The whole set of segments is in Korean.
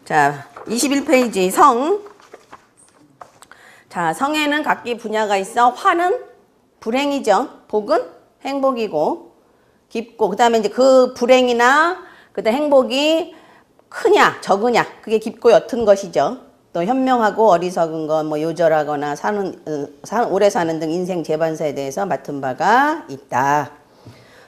자, 21페이지 성. 자, 성에는 각기 분야가 있어. 화는 불행이죠. 복은 행복이고, 깊고, 그 다음에 이제 그 불행이나, 그 다음 행복이 크냐, 적으냐, 그게 깊고 옅은 것이죠. 또 현명하고 어리석은 것, 뭐 요절하거나 오래 사는 등 인생 재반사에 대해서 맡은 바가 있다.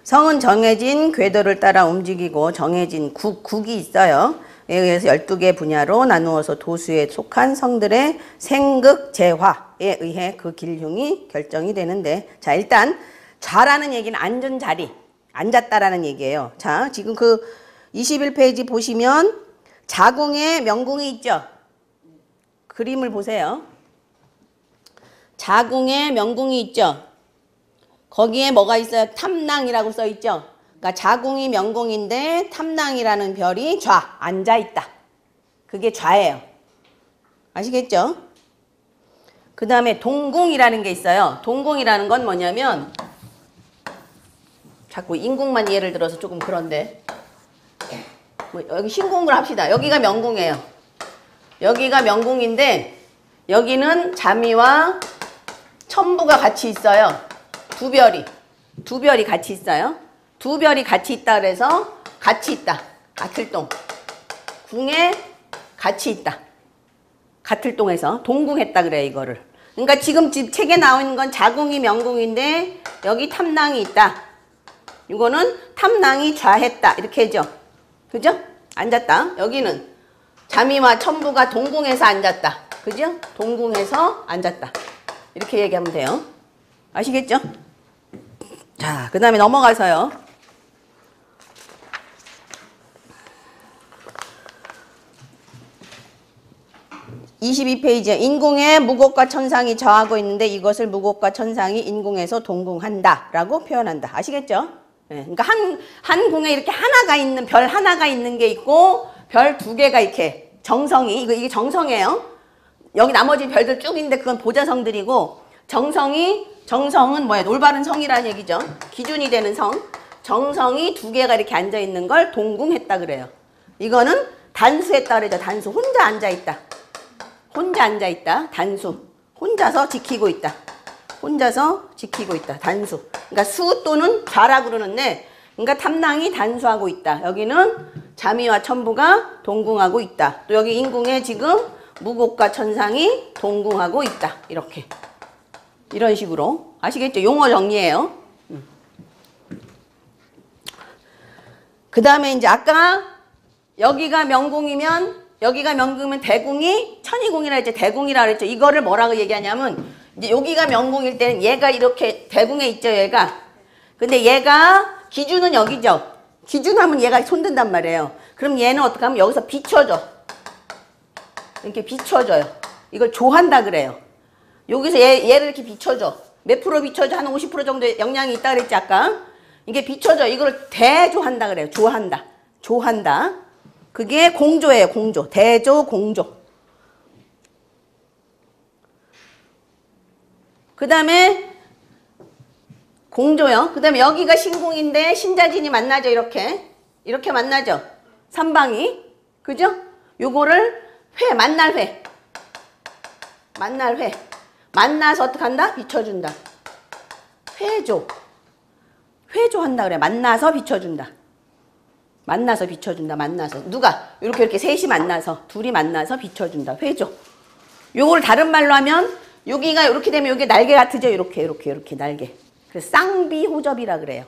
성은 정해진 궤도를 따라 움직이고 정해진 국이 있어요. 에 의해서 12개 분야로 나누어서 도수에 속한 성들의 생극, 재화에 의해 그 길흉이 결정이 되는데, 자, 일단 좌라는 얘기는 앉은 자리, 앉았다라는 얘기예요. 자, 지금 그 21페이지 보시면 자궁에 명궁이 있죠. 그림을 보세요. 자궁에 명궁이 있죠. 거기에 뭐가 있어요? 탐낭이라고 써 있죠. 그러니까 자궁이 명궁인데 탐낭이라는 별이 좌, 앉아있다. 그게 좌예요. 아시겠죠? 그 다음에 동궁이라는 게 있어요. 동궁이라는 건 뭐냐면, 자꾸 인궁만 예를 들어서 조금 그런데, 뭐 여기 신궁을 합시다. 여기가 명궁이에요. 여기가 명궁인데 여기는 자미와 첨부가 같이 있어요. 두 별이 같이 있어요. 두 별이 같이 있다 그래서 같이 있다. 가틀동. 궁에 같이 있다. 가틀동에서 동궁했다 그래 이거를. 그러니까 지금 책에 나와 있는 건 자궁이 명궁인데 여기 탐낭이 있다. 이거는 탐낭이 좌했다. 이렇게 해죠. 그죠? 앉았다. 여기는 자미와 첨부가 동궁에서 앉았다. 그죠? 동궁에서 앉았다. 이렇게 얘기하면 돼요. 아시겠죠? 자, 그 다음에 넘어가서요. (22페이지에) 인궁에 무곡과 천상이 저하고 있는데 이것을 무곡과 천상이 인궁에서 동궁한다 라고 표현한다. 아시겠죠? 네, 그러니까 한 궁에 이렇게 하나가 있는, 별 하나가 있는 게 있고 별 두 개가 이렇게 정성이, 이게 정성이에요. 여기 나머지 별들 쭉 있는데 그건 보자성들이고, 정성은 뭐예요? 올바른 성이라는 얘기죠. 기준이 되는 성. 정성이 두 개가 이렇게 앉아 있는 걸 동궁했다 그래요. 이거는 단수했다 그러죠. 단수. 혼자 앉아 있다. 혼자 앉아 있다. 단수. 혼자서 지키고 있다. 혼자서 지키고 있다. 단수. 그러니까 수 또는 좌라고 그러는데, 그러니까 탐낭이 단수하고 있다. 여기는 자미와 첨부가 동궁하고 있다. 또 여기 인궁에 지금 무곡과 천상이 동궁하고 있다. 이렇게. 이런 식으로. 아시겠죠? 용어 정리예요. 그 다음에 이제 아까 여기가 명궁이면 대궁이 천이궁이라 했죠. 대궁이라 그랬죠. 이거를 뭐라고 얘기하냐면, 이제 여기가 명궁일 때는 얘가 이렇게 대궁에 있죠. 얘가. 근데 얘가 기준은 여기죠. 기준하면 얘가 손든단 말이에요. 그럼 얘는 어떻게 하면 여기서 비춰줘. 이렇게 비춰줘요. 이걸 조한다 그래요. 여기서 얘를 이렇게 비춰줘. 몇 프로 비춰줘? 한 50% 정도의 영향이 있다 그랬지 아까. 이게 비춰줘. 이걸 대조한다 그래요. 조한다. 조한다. 그게 공조예요. 공조. 대조, 공조. 그 다음에 공조요. 그 다음에 여기가 신궁인데 신자진이 만나죠. 이렇게 만나죠. 삼방이. 그죠? 요거를 만날 회. 만나서 어떻게 한다? 비춰준다. 회조. 회조한다 그래. 만나서 비춰준다. 만나서. 누가? 이렇게 셋이 만나서, 둘이 만나서 비춰준다. 회조. 요거를 다른 말로 하면, 여기가 이렇게 되면 여기 날개 같으죠? 이렇게 날개. 그래서 쌍비호접이라 그래요.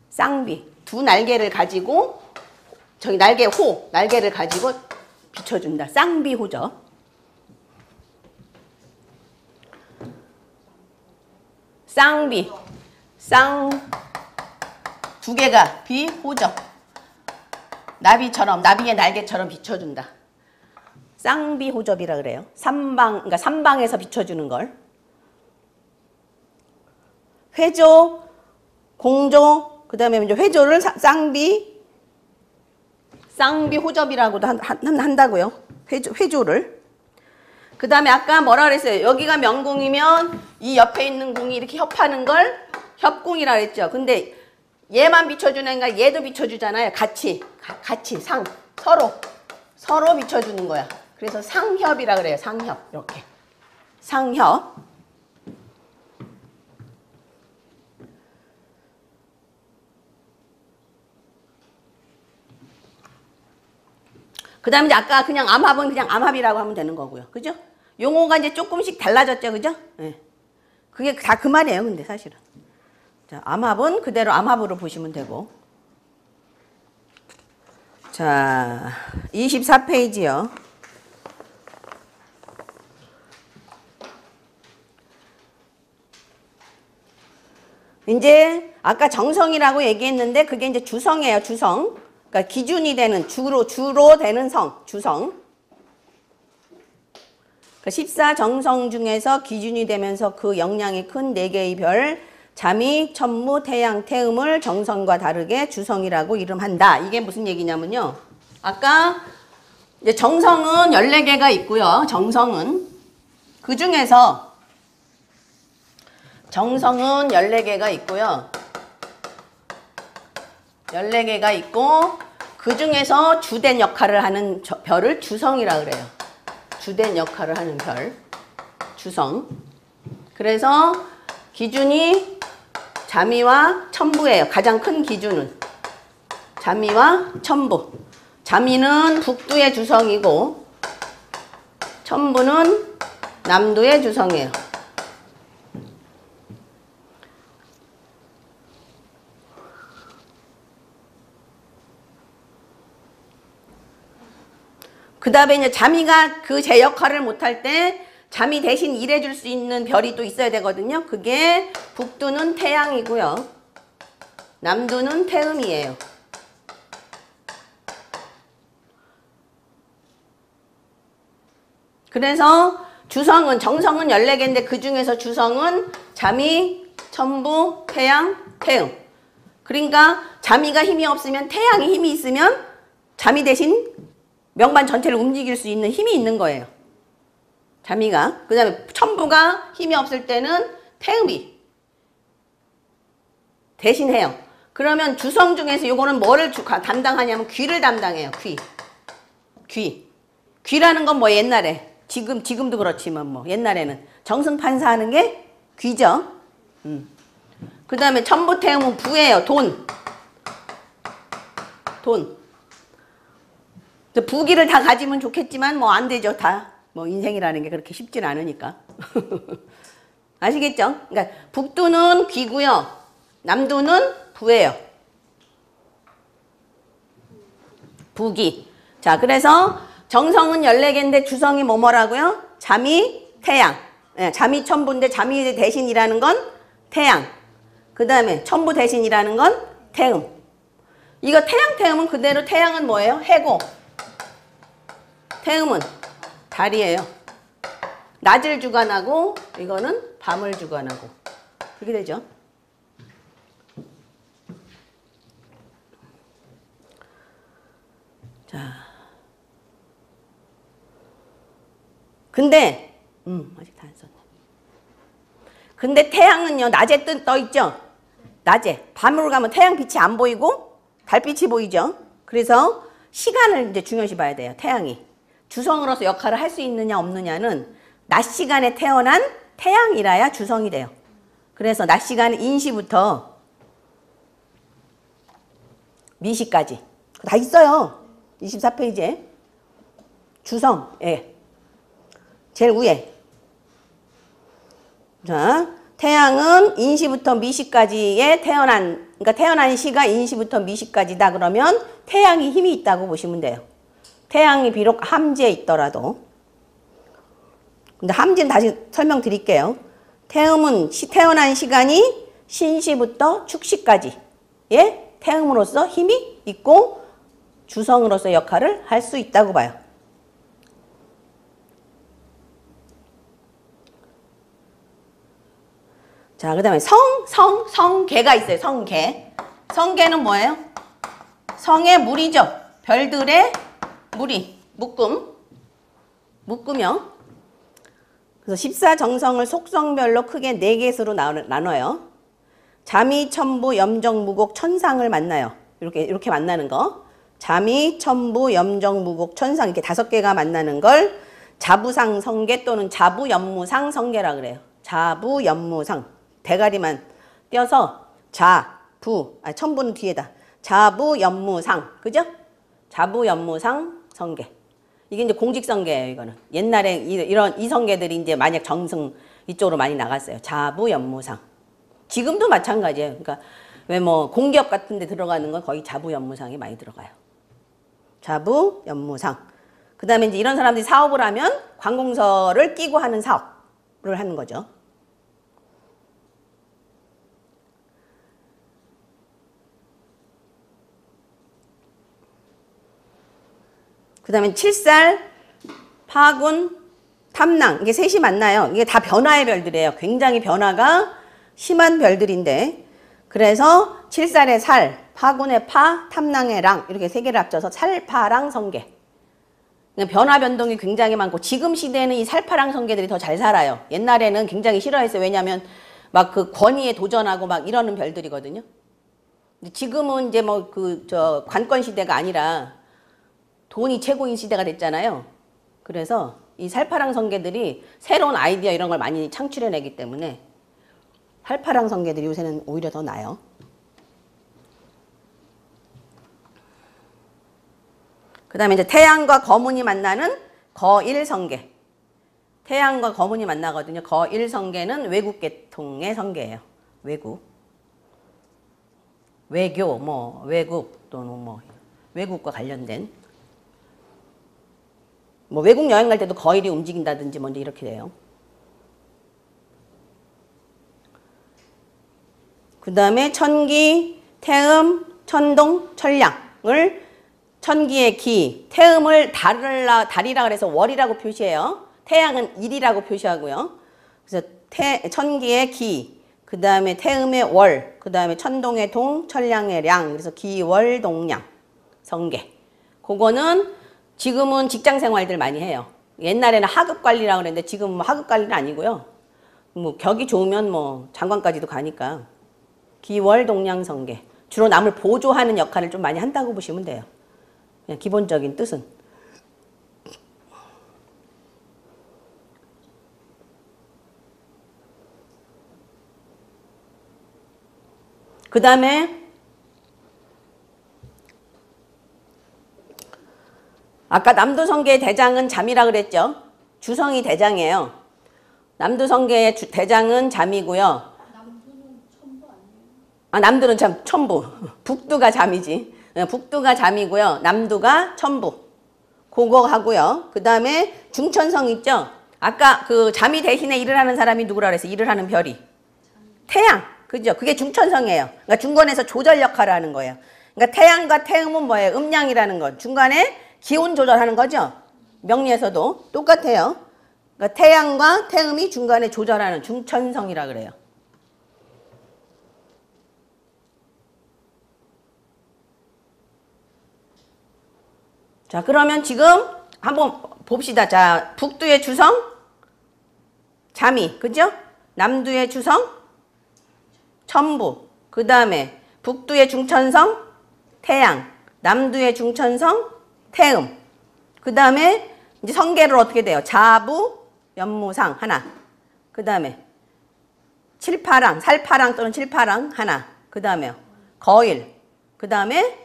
쌍비. 두 날개를 가지고, 저기 날개를 가지고 비춰준다. 쌍비호접. 쌍비. 두 개가 비호접. 나비의 날개처럼 비춰준다. 쌍비호접이라 그래요. 그러니까 삼방에서 비춰주는 걸. 회조, 공조, 그 다음에 이제 회조를 쌍비호접이라고도 한다고요. 회조를. 그 다음에 아까 뭐라 그랬어요? 여기가 명궁이면 이 옆에 있는 궁이 이렇게 협하는 걸 협궁이라 그랬죠. 근데 얘만 비춰주는 게 아니라 얘도 비춰주잖아요. 같이 서로. 서로 비춰주는 거야. 그래서 상협이라 그래요. 상협. 이렇게. 상협. 그 다음에 이제 아까 그냥 암합은 그냥 암합이라고 하면 되는 거고요. 그죠? 용어가 이제 조금씩 달라졌죠. 그죠? 네. 그게 다 그 말이에요. 근데 사실은. 자, 암합은 그대로 암합으로 보시면 되고. 자, 24페이지요. 이제 아까 정성이라고 얘기했는데 그게 이제 주성이에요. 주성. 그러니까 기준이 되는 주로 되는 성, 주성. 그러니까 14정성 중에서 기준이 되면서 그 영향이 큰 4개의 별, 자미, 천무, 태양, 태음을 정성과 다르게 주성이라고 이름한다. 이게 무슨 얘기냐면요. 아까 이제 정성은 14개가 있고요. 정성은 그 중에서 정성은 14개가 있고요. 14개가 있고 그 중에서 주된 역할을 하는 별을 주성이라 그래요. 주된 역할을 하는 별, 주성. 그래서 기준이 자미와 천부예요. 가장 큰 기준은 자미와 천부. 자미는 북두의 주성이고 천부는 남두의 주성이에요. 그 다음에 이제 자미가 그 제 역할을 못할 때 자미 대신 일해줄 수 있는 별이 또 있어야 되거든요. 그게 북두는 태양이고요. 남두는 태음이에요. 그래서 주성은, 정성은 14개인데 그 중에서 주성은 자미, 천부, 태양, 태음. 그러니까 자미가 힘이 없으면 태양이 힘이 있으면 자미 대신 명반 전체를 움직일 수 있는 힘이 있는 거예요. 자미가. 그 다음에 천부가 힘이 없을 때는 태음이 대신해요. 그러면 주성 중에서 요거는 뭐를 담당하냐면 귀를 담당해요. 귀라는 건 뭐 옛날에 지금도 그렇지만 뭐 옛날에는 정승판사하는 게 귀죠. 그 다음에 천부태음은 부예요. 돈. 부기를 다 가지면 좋겠지만 뭐 안 되죠. 다 뭐 인생이라는 게 그렇게 쉽진 않으니까. 아시겠죠? 그러니까 북두는 귀고요. 남두는 부예요. 부기. 자, 그래서 정성은 14개인데 주성이 뭐라고요? 자미, 태양. 네, 자미 천부인데 자미 대신이라는 건 태양. 그 다음에 천부 대신이라는 건 태음. 이거 태양, 태음은 그대로 태양은 뭐예요? 해고. 태음은 달이에요. 낮을 주관하고 이거는 밤을 주관하고. 그렇게 되죠. 자. 근데 아직 다 안 썼네. 근데 태양은요, 낮에 떠 있죠? 낮에. 밤으로 가면 태양 빛이 안 보이고 달빛이 보이죠? 그래서 시간을 이제 중요시 봐야 돼요. 태양이. 주성으로서 역할을 할 수 있느냐 없느냐는 낮 시간에 태어난 태양이라야 주성이 돼요. 그래서 낮 시간은 인시부터 미시까지 다 있어요. 24페이지에 주성, 예, 제일 위에. 자, 태양은 인시부터 미시까지에 그러니까 태어난 시가 인시부터 미시까지다. 그러면 태양이 힘이 있다고 보시면 돼요. 태양이 비록 함지에 있더라도. 근데 함지는 다시 설명드릴게요. 태음은 태어난 시간이 신시부터 축시까지, 예, 태음으로서 힘이 있고 주성으로서 역할을 할 수 있다고 봐요. 자, 그 다음에 성계가 있어요. 성계. 성계는 뭐예요? 성의 물이죠. 별들의 물이. 묶음이요. 그래서 14정성을 속성별로 크게 4개수로 나눠요. 자미, 천부, 염정, 무곡, 천상을 만나요. 이렇게 만나는 거. 자미, 첨부, 염정, 무곡, 천상 이렇게 5개가 만나는 걸 자부상 성계 또는 자부연무상 성계라 그래요. 자부연무상. 대가리만 떼어서 첨부는 뒤에다. 자부연무상. 그죠? 자부연무상 성계. 이게 이제 공직성계예요, 이거는. 옛날에 이 성계들이 이제 만약 정승 이쪽으로 많이 나갔어요. 자부연무상. 지금도 마찬가지예요. 그러니까 왜 뭐 공기업 같은 데 들어가는 건 거의 자부연무상이 많이 들어가요. 자부연무상. 그 다음에 이제 이런 사람들이 사업을 하면 관공서를 끼고 하는 사업을 하는 거죠. 그 다음에 칠살, 파군, 탐낭 이게 셋이 만나요. 이게 다 변화의 별들이에요. 굉장히 변화가 심한 별들인데 그래서 칠살의 살, 파군의 파, 탐낭의 랑 이렇게 3개를 합쳐서 살파랑 성계. 변화 변동이 굉장히 많고 지금 시대에는 이 살파랑 성계들이 더 잘 살아요. 옛날에는 굉장히 싫어했어요. 왜냐하면 막 그 권위에 도전하고 막 이러는 별들이거든요. 지금은 이제 뭐 관권 시대가 아니라 돈이 최고인 시대가 됐잖아요. 그래서 이 살파랑 성계들이 새로운 아이디어 이런 걸 많이 창출해내기 때문에 살파랑 성계들이 요새는 오히려 더 나아요. 그 다음에 이제 태양과 거문이 만나는 거일성계. 태양과 거문이 만나거든요. 거일성계는 외국계통의 성계예요. 외국. 외교, 외국 또는 외국과 관련된. 외국 여행 갈 때도 거일이 움직인다든지 먼저 이렇게 돼요. 그 다음에 천기, 태음, 천동, 천량을 천기의 기, 태음을 달이라 그래서 월이라고 표시해요. 태양은 일이라고 표시하고요. 그래서 천기의 기, 그 다음에 태음의 월, 그 다음에 천동의 동, 천량의 량, 그래서 기월동량 성계. 그거는 지금은 직장 생활들 많이 해요. 옛날에는 하급 관리라고 그랬는데 지금은 하급 관리는 아니고요. 격이 좋으면 장관까지도 가니까. 기월동량 성계. 주로 남을 보조하는 역할을 좀 많이 한다고 보시면 돼요. 그냥 기본적인 뜻은. 그 다음에 아까 남두성계의 대장은 잠이라 그랬죠. 주성이 대장이에요. 남두성계의 대장은 잠이고요. 남두는 첨부 아니에요? 남두는 첨부. 북두가 잠이지. 북두가 잠이고요. 남두가 첨부. 그거 하고요. 그 다음에 중천성 있죠? 아까 잠이 대신에 일을 하는 사람이 누구라 그랬어요? 일을 하는 별이. 태양. 그죠? 그게 중천성이에요. 그러니까 중간에서 조절 역할을 하는 거예요. 그러니까 태양과 태음은 뭐예요? 음양이라는 것. 중간에 기온 조절하는 거죠? 명리에서도 똑같아요. 그러니까 태양과 태음이 중간에 조절하는 중천성이라 그래요. 자, 그러면 지금 한번 봅시다. 자, 북두의 주성, 잠이, 그죠? 남두의 주성, 첨부. 그 다음에 북두의 중천성, 태양. 남두의 중천성, 태음. 그 다음에 이제 성계를 어떻게 돼요? 자부, 연무상 하나. 그 다음에 칠파랑, 살파랑 또는 칠파랑 하나. 그 다음에 거일. 그 다음에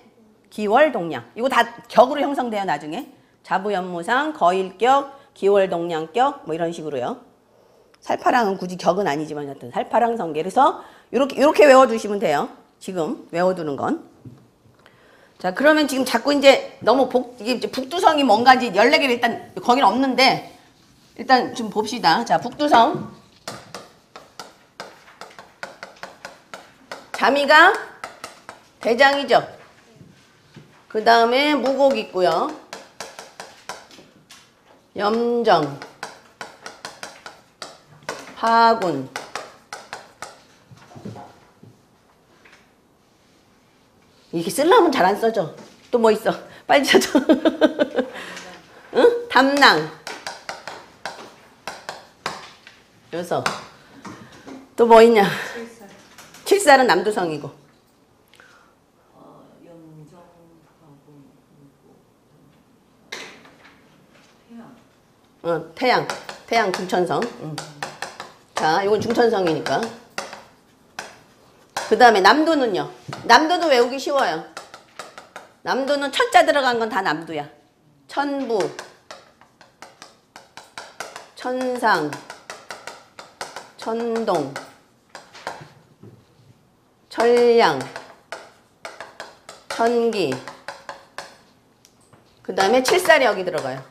기월동량. 이거 다 격으로 형성돼요, 나중에. 자부연무상, 거일격, 기월동량격, 이런 식으로요. 살파랑은 굳이 격은 아니지만 하여튼 살파랑 성계. 그래서 이렇게 외워두시면 돼요. 지금 외워두는 건. 자, 그러면 지금 자꾸 이제 너무 이게 북두성이 뭔가지 14개를 일단 거기는 없는데 일단 좀 봅시다. 자, 북두성. 자미가 대장이죠. 그 다음에 무곡 있고요. 염정, 파군, 이렇게 쓰려면 잘 안 써져. 또 뭐 있어? 빨리 찾아. 응? 담낭. 여기서 또 뭐 있냐? 칠살은 남두성이고. 태양. 태양 중천성. 자, 이건 중천성이니까. 그 다음에 남도는요. 남도도 외우기 쉬워요. 남도는 천자 들어간 건 다 남도야. 천부, 천상, 천동, 천량, 천기. 그 다음에 칠살이 여기 들어가요.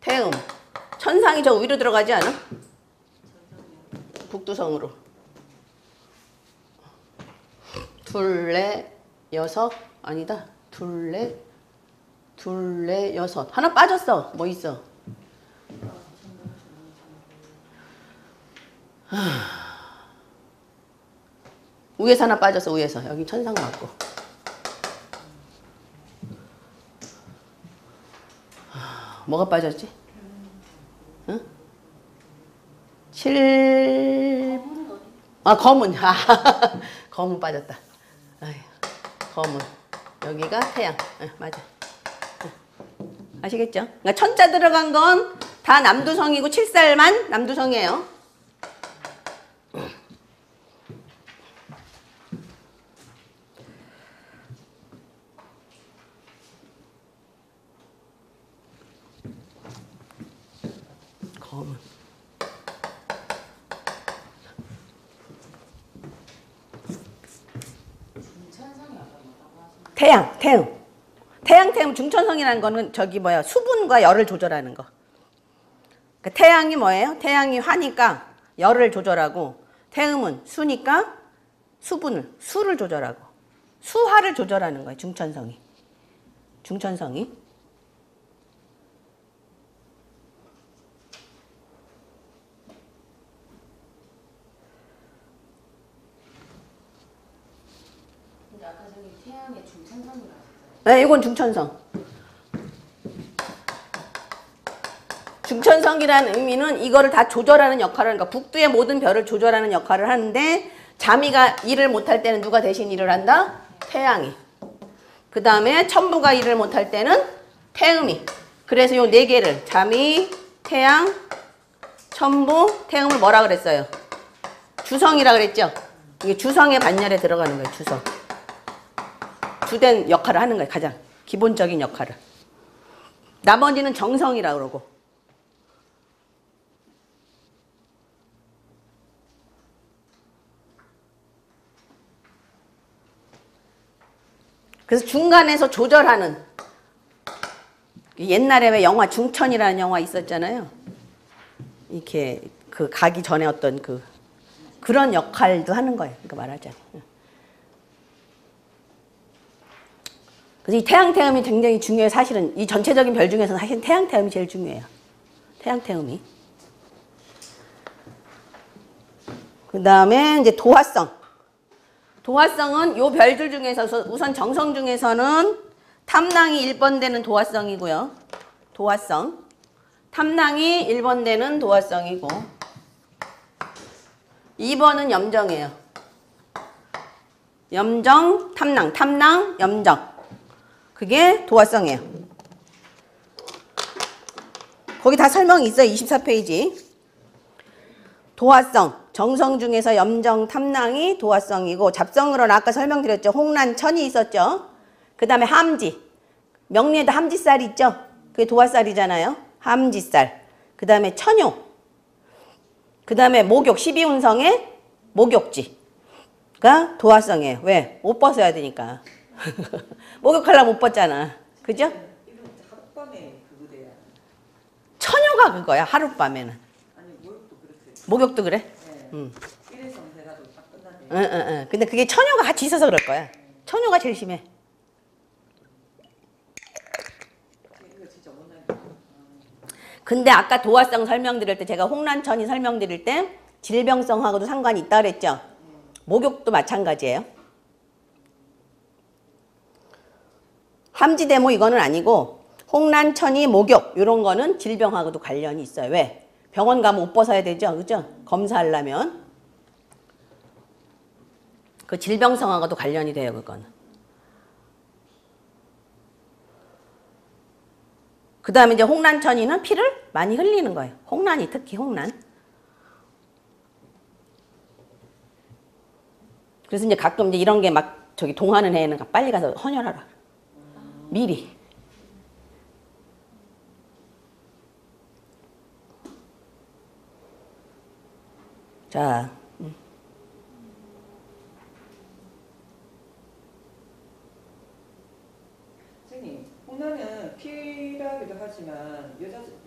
태음. 천상이 저 위로 들어가지 않아? 북두성으로. 둘레 여섯 아니다. 둘레 여섯. 하나 빠졌어. 뭐 있어? 위에서 하나 빠졌어. 위에서. 여기 천상 맞고. 뭐가 빠졌지? 응? 검은. 검은 빠졌다. 아휴, 검은. 여기가 태양. 맞아. 아시겠죠? 그러니까 천자 들어간 건 다 남두성이고 칠살만 남두성이에요. 검은. 태양. 태양 중천성이라는 거는 저기 뭐야 수분과 열을 조절하는 거. 그러니까 태양이 뭐예요? 태양이 화니까 열을 조절하고 태음은 수니까 수를 조절하고 수화를 조절하는 거예요. 중천성이. 근데 아까 저기 태양의 중천성이라고 하셨어요. 네, 이건 중천성. 중천성이라는 의미는 이거를 다 조절하는 역할을, 그러니까 북두의 모든 별을 조절하는 역할을 하는데 자미가 일을 못할 때는 누가 대신 일을 한다? 태양이. 그 다음에 천부가 일을 못할 때는 태음이. 그래서 요 네 개를 자미, 태양, 천부, 태음을 뭐라 그랬어요? 주성이라 그랬죠? 이게 주성의 반열에 들어가는 거예요. 주성. 주된 역할을 하는 거예요. 가장 기본적인 역할을. 나머지는 정성이라 그러고. 그래서 중간에서 조절하는. 옛날에 왜 영화 중천이라는 영화 있었잖아요. 이렇게 그 가기 전에 어떤 그런 역할도 하는 거예요. 그러니까 말하자면. 그래서 이 태양태음이 굉장히 중요해요. 사실은 이 전체적인 별 중에서는 사실 태양태음이 제일 중요해요. 태양태음이. 그 다음에 이제 도화성. 도화성은 요 별들 중에서 우선 정성 중에서는 탐낭이 1번 되는 도화성이고요. 도화성. 탐낭이 1번 되는 도화성이고 2번은 염정이에요. 염정, 탐낭, 염정. 그게 도화성이에요. 거기 다 설명이 있어요. 24페이지. 도화성. 정성 중에서 염정, 탐낭이 도화성이고 잡성으로는 아까 설명드렸죠. 홍란, 천이 있었죠. 그 다음에 함지. 명리에도 함지살이 있죠. 그게 도화살이잖아요. 함지살. 그 다음에 천요. 그 다음에 목욕, 12운성의 목욕지가 도화성이에요. 왜? 옷 벗어야 되니까. 목욕하려면 못 벗잖아. 그죠? 하룻밤에 그거 돼야. 천요가 그거야. 하룻밤에는. 아니 목욕도 그렇게. 목욕도 그래? 네. 응. 1에서 돼가지고 다 끝나네. 응. 근데 그게 천요가 같이 있어서 그럴 거야. 천요가 제일 심해. 이거 진짜 못나게. 근데 아까 도화성 설명드릴 때 제가 홍란천이 설명드릴 때 질병성하고도 상관이 있다 그랬죠. 목욕도 마찬가지예요. 함지대모 이거는 아니고 홍란천이 목욕 이런 거는 질병하고도 관련이 있어요. 왜? 병원 가면 옷 벗어야 되죠. 그죠? 검사하려면. 그 질병성하고도 관련이 돼요. 그거는. 그 다음에 이제 홍란천이는 피를 많이 흘리는 거예요. 홍란이 특히 홍란. 그래서 이제 가끔 이제 이런 게 막 저기 동하는 애는 빨리 가서 헌혈하라. 미리. 자. 선생님, 홍란은 피라기도 하지만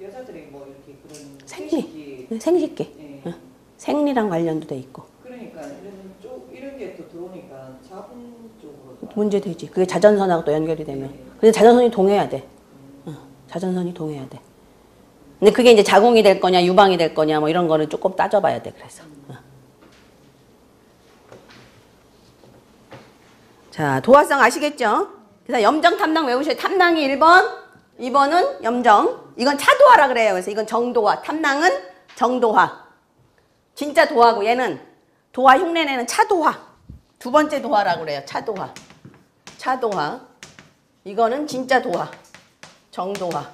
여자들이 뭐 이렇게 그런 생리. 생식기. 네. 응. 생리랑 관련도 돼 있고. 그러니까 이런 게 또 들어오니까 자궁 쪽으로 문제 되지. 그게 자전선하고 또 연결이 되면. 근데 자전선이 동해야 돼. 자전선이 동해야 돼. 근데 그게 이제 자궁이 될 거냐, 유방이 될 거냐, 뭐 이런 거는 조금 따져봐야 돼. 그래서. 자, 도화성 아시겠죠? 그래서 염정, 탐낭 외우셔야 탐낭이 1번, 2번은 염정. 이건 차도화라 그래요. 그래서 이건 정도화. 탐낭은 정도화. 진짜 도화고 얘는 도화 흉내내는 차도화. 두 번째 도화라고 그래요. 차도화. 차도화. 이거는 진짜 도화. 정도화.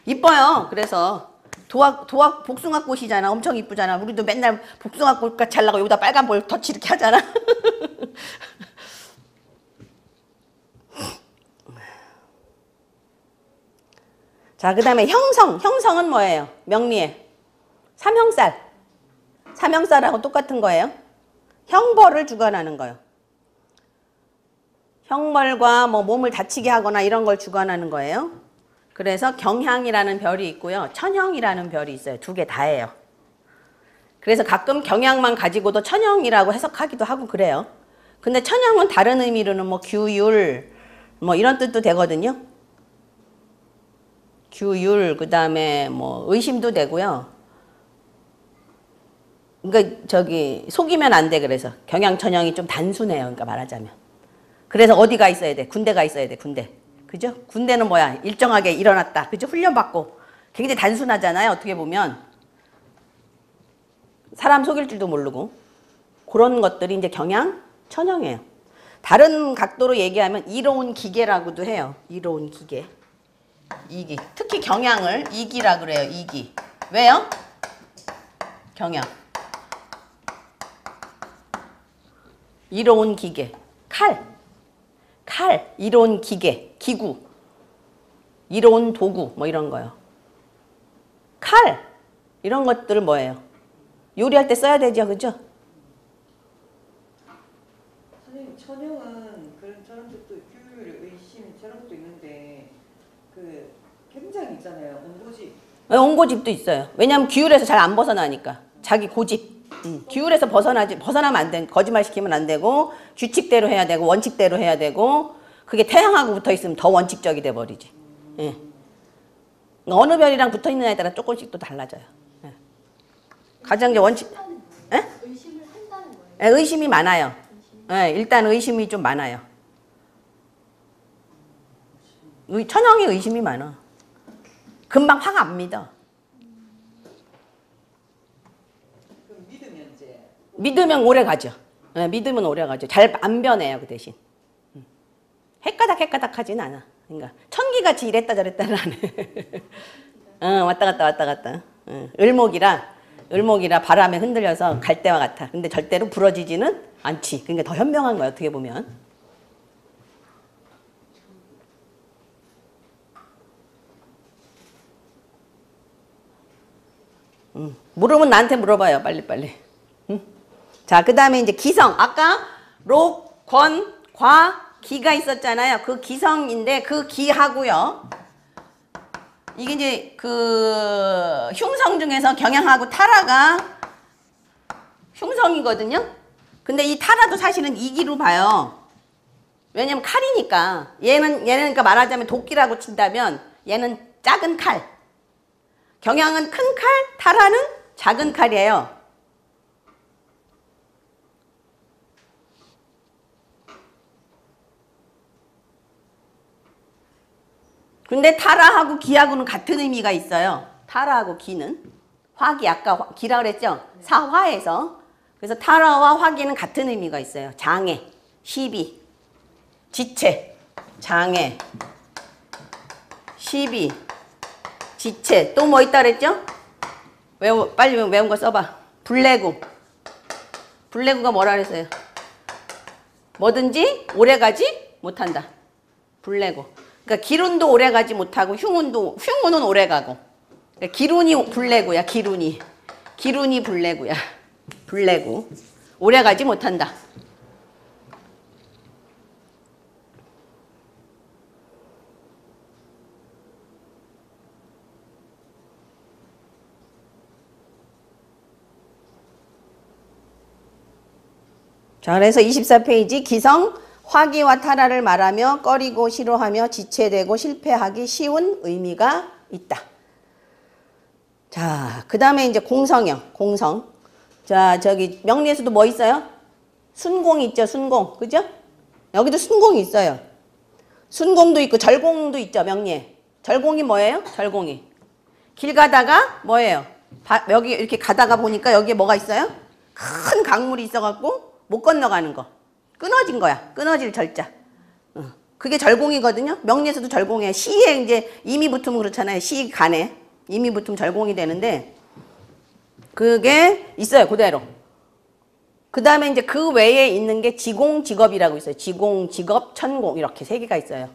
이뻐요. 그래서 도화 복숭아꽃이잖아. 엄청 이쁘잖아. 우리도 맨날 복숭아꽃 잘 나고 여기다 빨간 볼 터치 이렇게 하잖아. 자, 그 다음에 형성. 형성은 뭐예요? 명리에. 삼형살. 삼형살하고 똑같은 거예요. 형벌을 주관하는 거예요. 형벌과 뭐 몸을 다치게 하거나 이런 걸 주관하는 거예요. 그래서 경향이라는 별이 있고요. 천형이라는 별이 있어요. 두 개 다예요. 그래서 가끔 경향만 가지고도 천형이라고 해석하기도 하고 그래요. 근데 천형은 다른 의미로는 뭐 규율 뭐 이런 뜻도 되거든요. 규율, 그 다음에 뭐 의심도 되고요. 그러니까 저기 속이면 안 돼. 그래서 경향천형이 좀 단순해요. 그러니까 말하자면. 그래서 어디가 있어야 돼? 군대가 있어야 돼. 군대. 그죠? 군대는 뭐야? 일정하게 일어났다. 그죠? 훈련받고. 굉장히 단순하잖아요. 어떻게 보면. 사람 속일 줄도 모르고. 그런 것들이 이제 경향천형이에요. 다른 각도로 얘기하면 이로운 기계라고도 해요. 이로운 기계. 이기. 특히 경향을 이기라 그래요. 이기. 왜요? 경향. 이로운 기계. 칼. 칼. 이로운 기계. 기구. 이로운 도구. 뭐 이런 거요. 칼. 이런 것들은 뭐예요? 요리할 때 써야 되죠. 그죠? 선생님, 천형은 저런 것도 규율, 의심 저런 것도 있는데 그 굉장히 있잖아요. 온고집. 온고집도 있어요. 왜냐하면 규율에서 잘 안 벗어나니까. 자기 고집. 규율에서 벗어나면 안 돼. 거짓말 시키면 안 되고 규칙대로 해야 되고 원칙대로 해야 되고 그게 태양하고 붙어 있으면 더 원칙적이 돼 버리지. 예. 어느 별이랑 붙어 있느냐에 따라 조금씩 또 달라져요. 예. 가장 이제 원칙. 예? 의심을 한다는 거예요. 예, 의심이 많아요. 예, 일단 의심이 좀 많아요. 천형이 의심이 많아. 금방 화가 안 믿어. 그럼 믿으면 이제 믿으면 오래 가죠. 네, 믿으면 오래 가죠. 잘 안 변해요, 그 대신. 헷가닥 하진 않아. 그러니까 천기같이 이랬다 저랬다는 안 해. 왔다 갔다. 을목이라 바람에 흔들려서 갈 때와 같아. 근데 절대로 부러지지는 않지. 그러니까 더 현명한 거야, 어떻게 보면. 물으면 나한테 물어봐요, 빨리빨리. 자, 그 다음에 이제 기성. 아까 록, 권, 과, 기가 있었잖아요. 그 기성인데 그 기하고요. 이게 이제 그 흉성 중에서 경향하고 타라가 흉성이거든요. 근데 이 타라도 사실은 이기로 봐요. 왜냐면 칼이니까. 얘는 그러니까 말하자면 도끼라고 친다면 얘는 작은 칼. 경향은 큰 칼, 타라는 작은 칼이에요. 근데 타라하고 기하고는 같은 의미가 있어요. 타라하고 기는. 화기, 아까 기라 그랬죠? 사화에서. 그래서 타라와 화기는 같은 의미가 있어요. 장애, 시비, 지체, 장애, 12 지체 또 뭐 있다 그랬죠? 빨리 외운 거 써봐. 불내구. 불내구가 뭐라 그랬어요? 뭐든지 오래가지 못한다. 불내구. 그러니까 기룬도 오래가지 못하고 흉운은 오래가고. 그러니까 기룬이 불내구야. 기룬이 불내구야. 불내구. 오래가지 못한다. 자, 그래서 24페이지 기성 화기와 탈화를 말하며 꺼리고 싫어하며 지체되고 실패하기 쉬운 의미가 있다. 자, 그 다음에 이제 공성형, 공성. 자, 저기 명리에서도 뭐 있어요? 순공 있죠, 순공. 그죠? 여기도 순공이 있어요. 순공도 있고 절공도 있죠, 명리에. 절공이 뭐예요? 절공이. 길 가다가 뭐예요? 여기 이렇게 가다가 보니까 여기에 뭐가 있어요? 큰 강물이 있어갖고 못 건너가는 거. 끊어진 거야. 끊어질 절자. 그게 절공이거든요. 명리에서도 절공이에요. 시에 이제 임이 붙으면 그렇잖아요. 시 간에 임이 붙으면 절공이 되는데 그게 있어요. 그대로. 그 다음에 이제 그 외에 있는 게 지공, 직업이라고 있어요. 지공, 직업, 천공 이렇게 세 개가 있어요.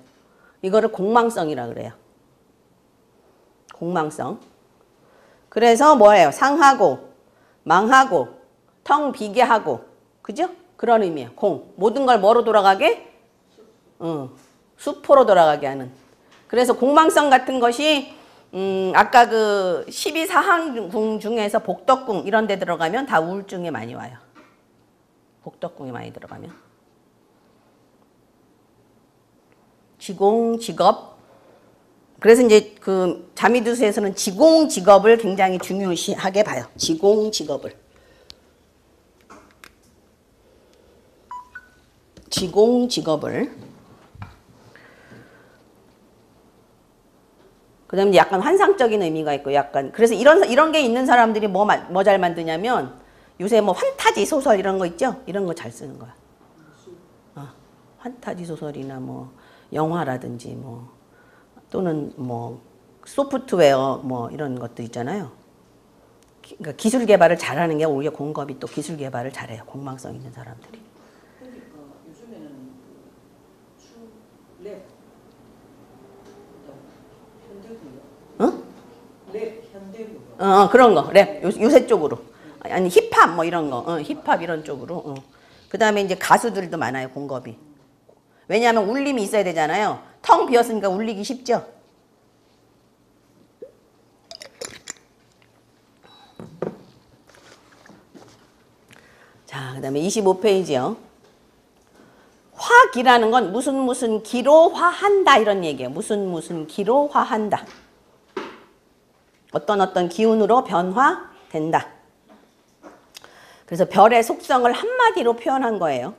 이거를 공망성이라 그래요. 공망성. 그래서 뭐예요? 상하고 망하고 텅 비게 하고 그죠? 그런 의미예요. 공. 모든 걸 뭐로 돌아가게? 수포로 돌아가게 하는. 그래서 공망성 같은 것이 아까 그 12사항궁 중에서 복덕궁 이런 데 들어가면 다 우울증에 많이 와요. 복덕궁에 많이 들어가면. 지공, 직업. 그래서 이제 그 자미두수에서는 지공, 직업을 굉장히 중요시하게 봐요. 지공, 직업을. 지공, 직업을. 그 다음에 약간 환상적인 의미가 있고 약간 그래서 이런 게 있는 사람들이 뭐 잘 만드냐면 요새 뭐 환타지 소설 이런 거 있죠? 이런 거 잘 쓰는 거야. 환타지 소설이나 뭐 영화라든지 뭐 또는 뭐 소프트웨어 뭐 이런 것도 있잖아요. 그러니까 기술 개발을 잘하는 게 오히려 공급이 또 기술 개발을 잘해요. 공망성 있는 사람들이. 그러니까 요즘에는 랩 현대무용. 랩 현대무용. 그런 거. 랩 요새 쪽으로. 아니 힙합 뭐 이런 거. 힙합 이런 쪽으로. 그 다음에 이제 가수들도 많아요. 공급이. 왜냐하면 울림이 있어야 되잖아요. 텅 비었으니까 울리기 쉽죠. 자, 그 다음에 25페이지요. 화기라는 건 무슨 기로 화한다 이런 얘기예요. 무슨 기로 화한다. 어떤 기운으로 변화된다. 그래서 별의 속성을 한마디로 표현한 거예요.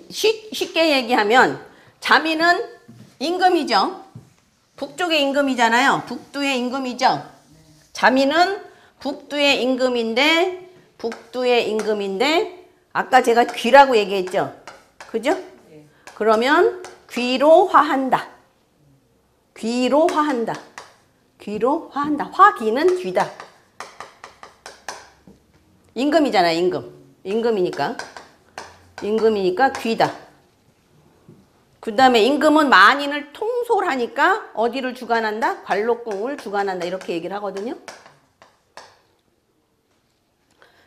쉽게 얘기하면 자미는 임금이죠. 북쪽의 임금이잖아요. 북두의 임금이죠. 자미는 북두의 임금인데 아까 제가 귀라고 얘기했죠. 그죠? 그러면 귀로 화한다. 귀로 화한다. 귀로 화한다. 화기는 귀다. 임금이잖아요. 임금이니까 귀다. 그 다음에 임금은 만인을 통솔하니까 어디를 주관한다? 관록궁을 주관한다. 이렇게 얘기를 하거든요.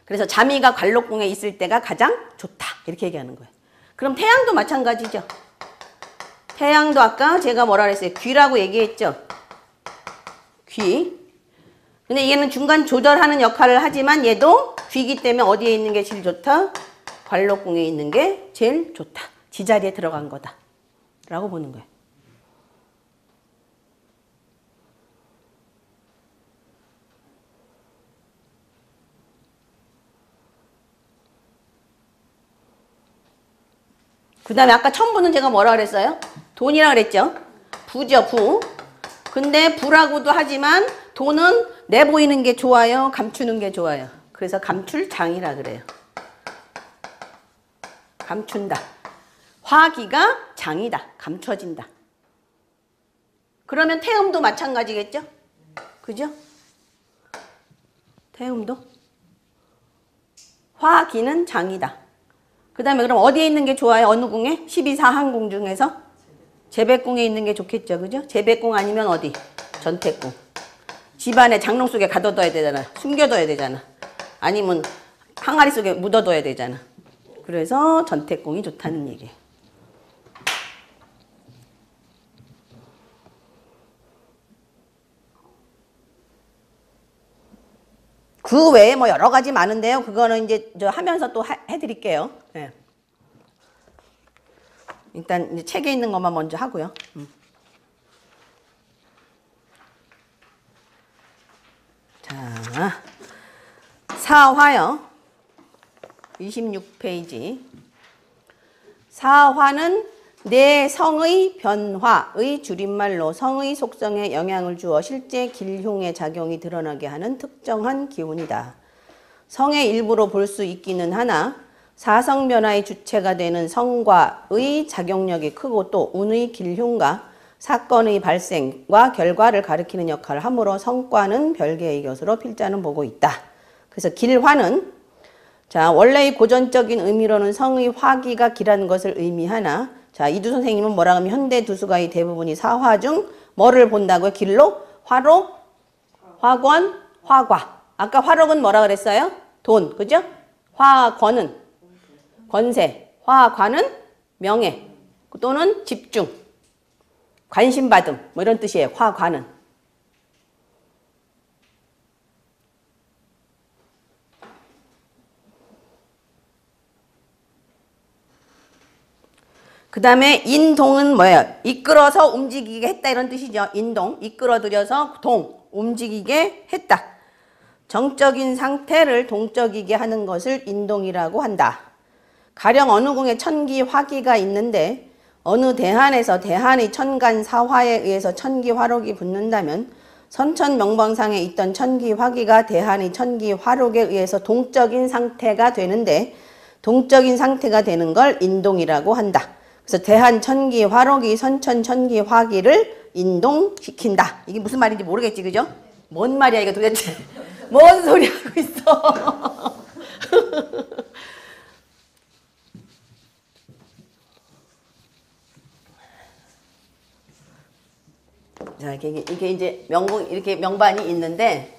그래서 자미가 관록궁에 있을 때가 가장 좋다. 이렇게 얘기하는 거예요. 그럼 태양도 마찬가지죠. 태양도 아까 제가 뭐라 그랬어요? 귀라고 얘기했죠. 귀. 근데 얘는 중간 조절하는 역할을 하지만 얘도 귀이기 때문에 어디에 있는 게 제일 좋다? 관록궁에 있는 게 제일 좋다. 지자리에 들어간 거다. 라고 보는 거예요. 그 다음에 아까 천부는 제가 뭐라 그랬어요? 돈이라 그랬죠? 부죠, 부. 근데 부라고도 하지만 돈은 내보이는 게 좋아요? 감추는 게 좋아요? 그래서 감출장이라 그래요. 감춘다. 화기가 장이다. 감춰진다. 그러면 태음도 마찬가지겠죠? 그죠? 태음도. 화기는 장이다. 그 다음에 그럼 어디에 있는 게 좋아요? 어느 궁에? 12사항궁 중에서? 제백궁에 있는 게 좋겠죠. 그죠? 제백궁 아니면 어디? 전택궁. 집안에 장롱 속에 가둬둬야 되잖아. 숨겨둬야 되잖아. 아니면 항아리 속에 묻어둬야 되잖아. 그래서 전택궁이 좋다는 얘기예요. 그 외에 뭐 여러 가지 많은데요. 그거는 이제 저 하면서 또 해드릴게요. 네. 일단 이제 책에 있는 것만 먼저 하고요. 자, 사화요. 26페이지. 사화는 내 성의 변화의 줄임말로 성의 속성에 영향을 주어 실제 길흉의 작용이 드러나게 하는 특정한 기운이다. 성의 일부로 볼 수 있기는 하나 사성 변화의 주체가 되는 성과의 작용력이 크고 또 운의 길흉과 사건의 발생과 결과를 가리키는 역할을 하므로 성과는 별개의 것으로 필자는 보고 있다. 그래서 길화는 자 원래의 고전적인 의미로는 성의 화기가 길한 것을 의미하나 자 이두 선생님은 뭐라 하면 현대 두수가의 대부분이 사화 중 뭐를 본다고요? 길로? 화로? 화권? 화과. 아까 화록은 뭐라 그랬어요? 돈. 그죠? 화권은 권세. 화과는 명예. 또는 집중. 관심받음. 뭐 이런 뜻이에요. 화과는. 그 다음에 인동은 뭐예요? 이끌어서 움직이게 했다 이런 뜻이죠. 인동, 이끌어들여서 움직이게 했다. 정적인 상태를 동적이게 하는 것을 인동이라고 한다. 가령 어느 궁에 천기, 화기가 있는데 어느 대한에서 대한의 천간 사화에 의해서 천기, 화록이 붙는다면 선천명방상에 있던 천기, 화기가 대한의 천기, 화록에 의해서 동적인 상태가 되는데 동적인 상태가 되는 걸 인동이라고 한다. 그래서 대한 천기 화록이 선천 천기 화기를 인동시킨다. 이게 무슨 말인지 모르겠지, 그죠? 뭔 말이야 이거 도대체? 뭔 소리 하고 있어? 자, 이게 이제 명궁 이렇게 명반이 있는데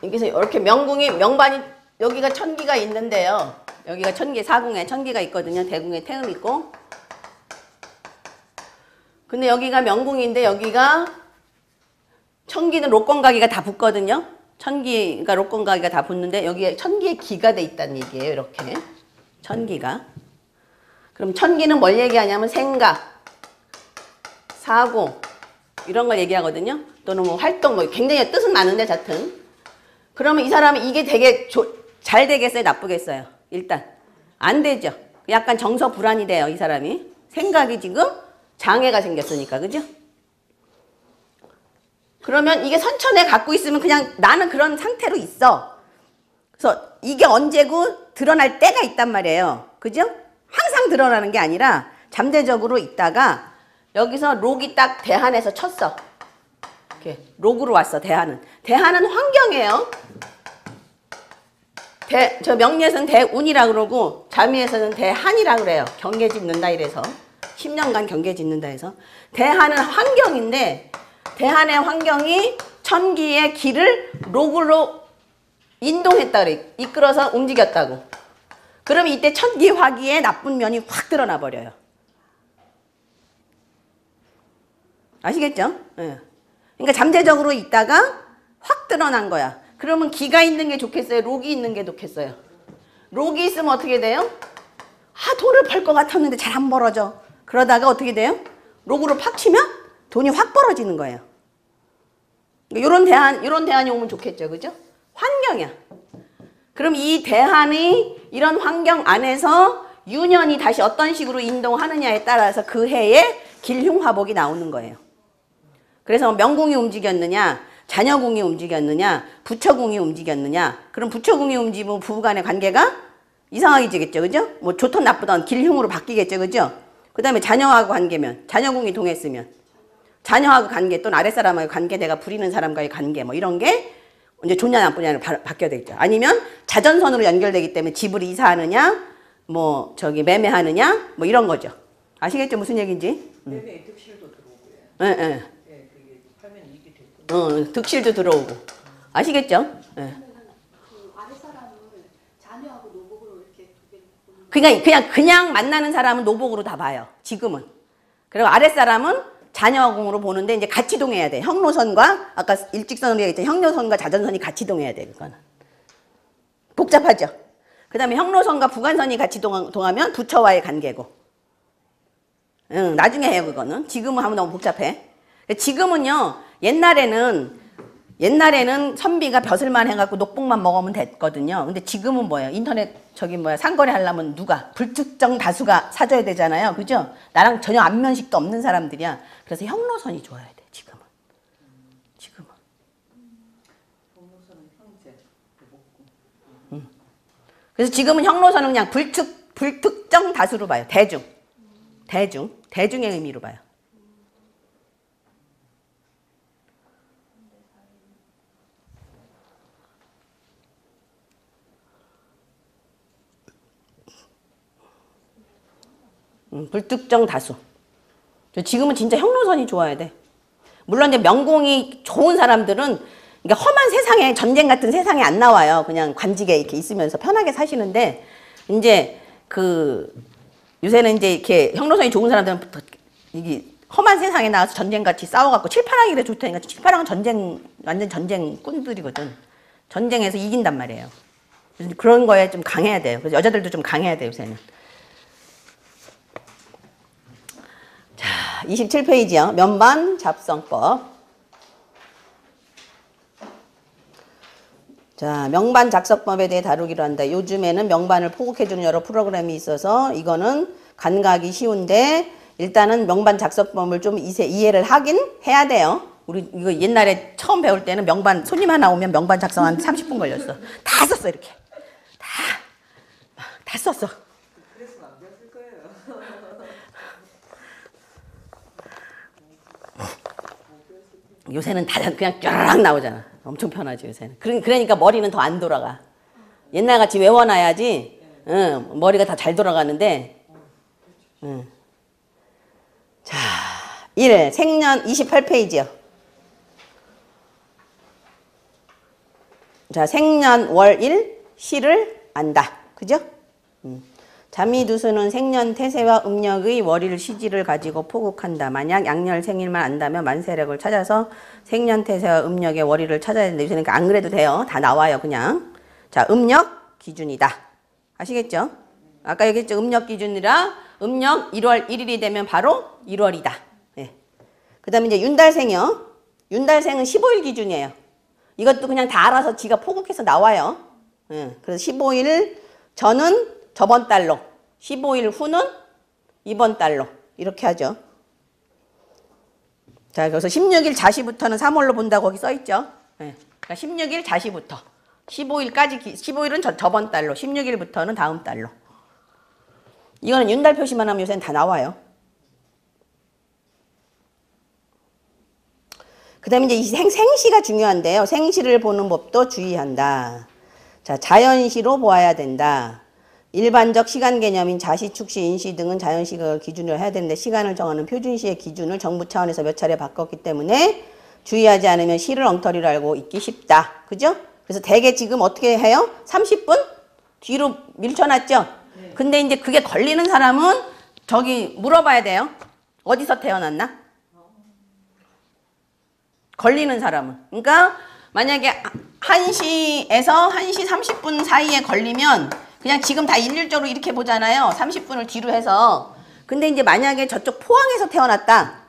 여기서 이렇게 명반이 여기가 천기가 있는데요. 여기가 천기, 사궁에 천기가 있거든요. 대궁에 태음 있고. 근데 여기가 명궁인데 여기가 천기는 록건가기가 다 붙거든요. 천기가 록건가기가 다 붙는데 여기에 천기의 기가 돼 있다는 얘기예요. 이렇게. 천기가. 그럼 천기는 뭘 얘기하냐면 생각, 사고 이런 걸 얘기하거든요. 또는 뭐 활동, 뭐 굉장히 뜻은 많은데 하여튼. 그러면 이 사람이 이게 되게 잘 되겠어요? 나쁘겠어요? 일단 안 되죠. 약간 정서 불안이 돼요. 이 사람이. 생각이 지금 장애가 생겼으니까. 그죠? 그러면 이게 선천에 갖고 있으면 그냥 나는 그런 상태로 있어. 그래서 이게 언제고 드러날 때가 있단 말이에요. 그죠? 항상 드러나는 게 아니라 잠재적으로 있다가 여기서 록이 딱 대한에서 쳤어. 이렇게 록으로 왔어. 대한은. 대한은 환경이에요. 저 명리에서는 대운이라 그러고 자미에서는 대한이라 그래요. 경계 짓는다 이래서 10년간 경계 짓는다 해서 대한은 환경인데 대한의 환경이 천기의 길을 록으로 인동했다 그래. 이끌어서 움직였다고. 그러면 이때 천기 화기의 나쁜 면이 확 드러나 버려요. 아시겠죠? 네. 그러니까 잠재적으로 있다가 확 드러난 거야. 그러면 기가 있는 게 좋겠어요? 록이 있는 게 좋겠어요? 록이 있으면 어떻게 돼요? 아, 돈을 벌 것 같았는데 잘 안 벌어져. 그러다가 어떻게 돼요? 록으로 팍 치면 돈이 확 벌어지는 거예요. 이런 대안이 오면 좋겠죠. 그죠? 환경이야. 그럼 이 대안이 이런 환경 안에서 유년이 다시 어떤 식으로 인동하느냐에 따라서 그 해에 길흉화복이 나오는 거예요. 그래서 명궁이 움직였느냐, 자녀궁이 움직였느냐, 부처궁이 움직였느냐. 그럼 부처궁이 움직이면 부부 간의 관계가 이상하게지겠죠, 그죠? 뭐 좋든 나쁘든 길흉으로 바뀌겠죠, 그죠? 그 다음에 자녀하고 관계면, 자녀궁이 동했으면, 자녀하고 관계 또는 아랫사람하고 관계, 내가 부리는 사람과의 관계, 뭐 이런 게 이제 좋냐 나쁘냐로 바뀌어야 되겠죠. 아니면 자전선으로 연결되기 때문에 집을 이사하느냐, 뭐 저기 매매하느냐, 뭐 이런 거죠. 아시겠죠, 무슨 얘기인지? 매매 득실도 들어오고요. 예, 예. 예, 그게 팔면 이익이 됐고. 득실도 들어오고. 아시겠죠? 예. 그 아랫사람을 자녀하고 노복으로 이렇게 두 개를 보는 그냥 만나는 사람은 노복으로 다 봐요. 지금은. 그리고 아랫사람은 자녀궁으로 보는데 이제 같이 동해야 돼. 형로선과 아까 일직선으로 얘기했던 형로선과 자전선이 같이 동해야 돼. 그거는. 복잡하죠. 그다음에 형로선과 부관선이 같이 동하면 부처와의 관계고. 나중에 해요, 그거는. 지금은 하면 너무 복잡해. 지금은요. 옛날에는 선비가 벼슬만 해갖고 녹복만 먹으면 됐거든요. 근데 지금은 뭐예요? 인터넷 상거래 하려면 누가? 불특정 다수가 사줘야 되잖아요. 그죠? 나랑 전혀 안면식도 없는 사람들이야. 그래서 형로선이 좋아야 돼, 지금은. 동로선은 형제, 목구. 그래서 지금은 형로선은 그냥 불특정 다수로 봐요. 대중의 의미로 봐요. 불특정 다수. 지금은 진짜 형로선이 좋아야 돼. 물론 이제 명공이 좋은 사람들은 그러니까 험한 세상에, 전쟁 같은 세상에 안 나와요. 그냥 관직에 이렇게 있으면서 편하게 사시는데, 이제 요새는 이제 이렇게 형로선이 좋은 사람들은 이게 험한 세상에 나와서 전쟁같이 싸워갖고 칠파랑이래 좋다니까. 칠파랑은 완전 전쟁꾼들이거든. 전쟁에서 이긴단 말이에요. 그래서 그런 거에 좀 강해야 돼요. 그래서 여자들도 좀 강해야 돼요, 요새는. 자, 27페이지요. 면반 잡성법. 자, 명반 작성법에 대해 다루기로 한다. 요즘에는 명반을 포국해주는 여러 프로그램이 있어서 이거는 간과하기 쉬운데 일단은 명반 작성법을 좀 이해를 하긴 해야 돼요. 우리 이거 옛날에 처음 배울 때는 명반 손님 하나 오면 명반 작성 한 30분 걸렸어. 다 썼어, 이렇게. 다 썼어. 그래서 안 배웠을 거예요. 요새는 다 그냥 쫙 나오잖아. 엄청 편하지, 요새는. 그러니까 머리는 더 안 돌아가. 옛날같이 외워놔야지, 머리가 다 잘 돌아가는데, 자, 1. 생년 28페이지요. 자, 생년월일 시를 안다. 그죠? 자미두수는 생년 태세와 음력의 월일 시지를 가지고 포국한다. 만약 양렬 생일만 안다면 만세력을 찾아서 생년 태세와 음력의 월일을 찾아야 되는데 요새는 안 그래도 돼요. 다 나와요, 그냥. 자, 음력 기준이다. 아시겠죠? 아까 얘기했죠? 음력 기준이라 음력 1월 1일이 되면 바로 1월이다. 네. 그 다음에 이제 윤달생이요. 윤달생은 15일 기준이에요. 이것도 그냥 다 알아서 지가 포국해서 나와요. 네. 그래서 15일 전은 저번 달로, 15일 후는 이번 달로 이렇게 하죠. 자, 그래서 16일 자시부터는 3월로 본다고 거기 써있죠. 네. 그러니까 16일 자시부터 15일까지, 15일은 저번 달로, 16일부터는 다음 달로. 이거는 윤달 표시만 하면 요새는 다 나와요. 그 다음에 이제 이 생시가 중요한데요. 생시를 보는 법도 주의한다. 자, 자연시로 보아야 된다. 일반적 시간 개념인 자시, 축시, 인시 등은 자연시를 기준으로 해야 되는데 시간을 정하는 표준시의 기준을 정부 차원에서 몇 차례 바꿨기 때문에 주의하지 않으면 시를 엉터리로 알고 있기 쉽다. 그죠? 그래서 대개 지금 어떻게 해요? 30분 뒤로 밀쳐놨죠? 근데 이제 그게 걸리는 사람은 저기 물어봐야 돼요. 어디서 태어났나? 걸리는 사람은. 그러니까 만약에 1시에서 1시 30분 사이에 걸리면 그냥 지금 다 일률적으로 이렇게 보잖아요. 30분을 뒤로 해서. 근데 이제 만약에 저쪽 포항에서 태어났다.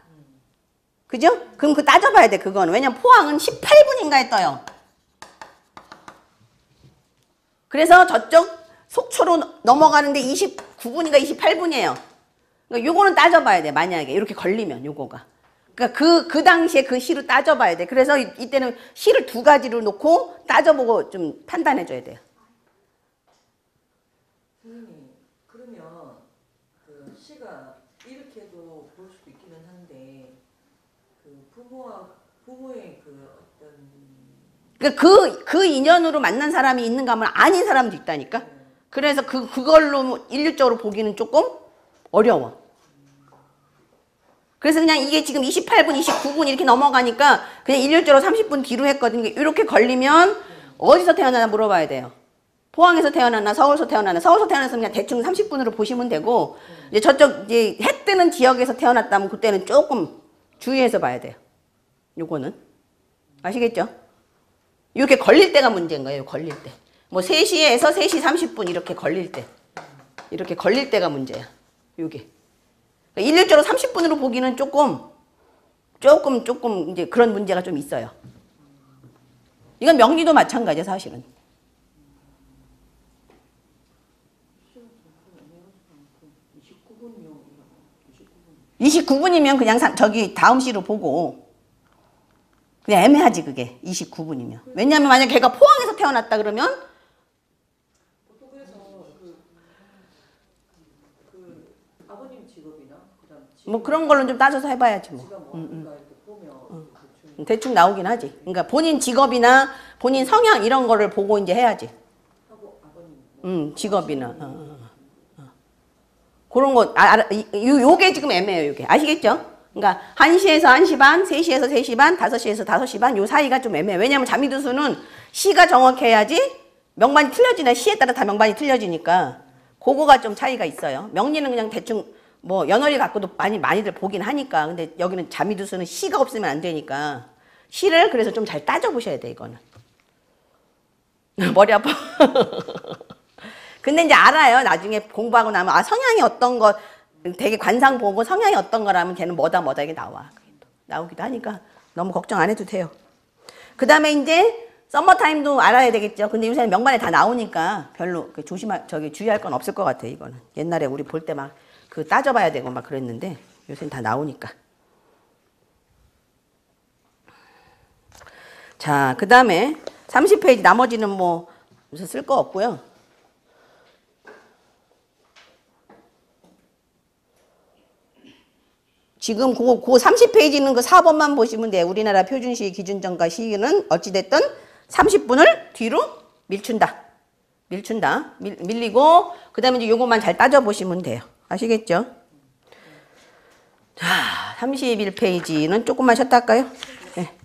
그죠? 그럼 그거 따져봐야 돼, 그건. 왜냐면 포항은 18분인가에 떠요. 그래서 저쪽 속초로 넘어가는데 29분인가 28분이에요. 그러니까 요거는 따져봐야 돼, 만약에. 이렇게 걸리면, 요거가. 그러니까 그 당시에 그 시로 따져봐야 돼. 그래서 이때는 시를 두 가지로 놓고 따져보고 좀 판단해줘야 돼요. 선생님, 그러면 그 시가 이렇게도 볼 수도 있기는 한데 그 부모의 그 어떤 그 인연으로 만난 사람이 있는가 하면 아닌 사람도 있다니까. 그래서 그걸로 일률적으로 보기는 조금 어려워. 그래서 그냥 이게 지금 28분, 29분 이렇게 넘어가니까 그냥 일률적으로 30분 뒤로 했거든요. 이렇게 걸리면 어디서 태어나나 물어봐야 돼요. 포항에서 태어났나, 서울에서 태어났나. 서울에서 태어났으면 그냥 대충 30분으로 보시면 되고, 이제 저쪽 이제 해 뜨는 지역에서 태어났다면 그때는 조금 주의해서 봐야 돼요. 요거는. 아시겠죠? 이렇게 걸릴 때가 문제인 거예요. 걸릴 때. 뭐 3시에서 3시 30분 이렇게 걸릴 때. 이렇게 걸릴 때가 문제야. 요게. 일률적으로 30분으로 보기는 조금 이제 그런 문제가 좀 있어요. 이건 명리도 마찬가지야, 사실은. 29분이면 그냥 저기 다음 시로 보고 그냥 애매하지 그게 29분이면. 왜냐하면 만약 걔가 포항에서 태어났다 그러면 보통 그래서 그 아버님 직업이나 그다음 뭐 그런 걸로 좀 따져서 해봐야지 뭐. 지가 뭔가 이렇게 보면 대충 나오긴 하지. 그러니까 본인 직업이나 본인 성향 이런 거를 보고 이제 해야지. 하고 아버님 직업이나. 그런 거, 요게 지금 애매해요, 요게. 아시겠죠? 그러니까 1시에서 1시 반, 3시에서 3시 반, 5시에서 5시 반, 요 사이가 좀 애매해요. 왜냐면 자미두수는 시가 정확해야지 명반이 틀려지나 시에 따라 다 명반이 틀려지니까 그거가 좀 차이가 있어요. 명리는 그냥 대충 뭐 연월일 갖고도 많이들 보긴 하니까. 근데 여기는 자미두수는 시가 없으면 안 되니까 시를 그래서 좀 잘 따져보셔야 돼, 이거는. 머리 아파. 근데 이제 알아요. 나중에 공부하고 나면 아 성향이 어떤 거 되게 관상 보고 성향이 어떤 거라면 걔는 뭐다 이게 나와. 나오기도 하니까 너무 걱정 안 해도 돼요. 그 다음에 이제 썸머타임도 알아야 되겠죠. 근데 요새는 명반에 다 나오니까 별로 주의할 건 없을 것 같아. 이거는 옛날에 우리 볼 때 막 그 따져봐야 되고 막 그랬는데 요새는 다 나오니까. 자, 그 다음에 30페이지 나머지는 뭐 무슨 쓸 거 없고요. 지금 그 30페이지는 그 4번만 보시면 돼요. 우리나라 표준시 기준정가 시는 어찌됐든 30분을 뒤로 밀춘다. 밀리고 그 다음에 이제 요것만 잘 따져보시면 돼요. 아시겠죠? 자, 31페이지는 조금만 쉬었다 할까요? 네.